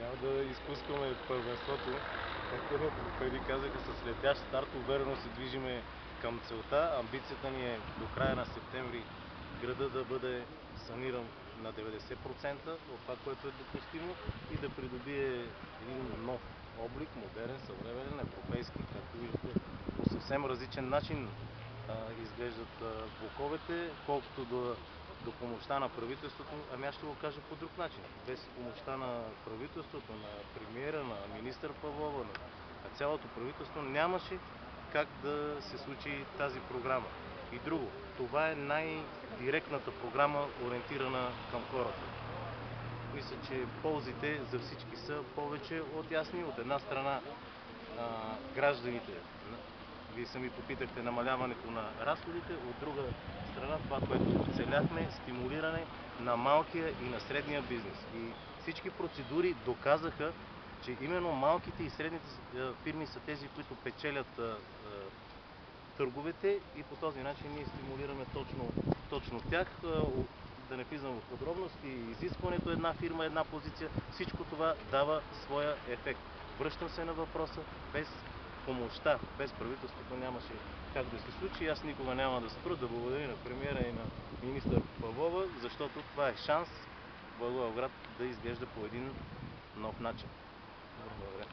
Няма да изпускаме първенството. Както преди казаха, с летящ старт уверено се движиме към целта. Амбицията ни е до края на септември града да бъде саниран на 90% от това, което е допустимо и да придобие един нов облик, модерен, съвременен, европейски. Както виждате, по съвсем различен начин изглеждат блоковете, колкото до помощта на правителството. Ами аз ще го кажа по друг начин. Без помощта на правителството, на премиера, на министър Павлова, на цялото правителство нямаше как да се случи тази програма. И друго, това е най-директната програма, ориентирана към хората. Мисля, че ползите за всички са повече от ясни. От една страна гражданите, вие сами попитахте, намаляването на разходите, от друга страна това, което целяхме, стимулиране на малкия и на средния бизнес. И всички процедури доказаха, че именно малките и средните фирми са тези, които печелят търговете и по този начин ние стимулираме точно тях. Да не влизам в подробности, изискването една фирма, една позиция, всичко това дава своя ефект. Връщам се на въпроса, без помощта, без правителството нямаше как да се случи. Аз никога няма да спра да благодаря на премиера и на министър Павлова, защото това е шанс Благоевград да изглежда по един нов начин. Благодаря.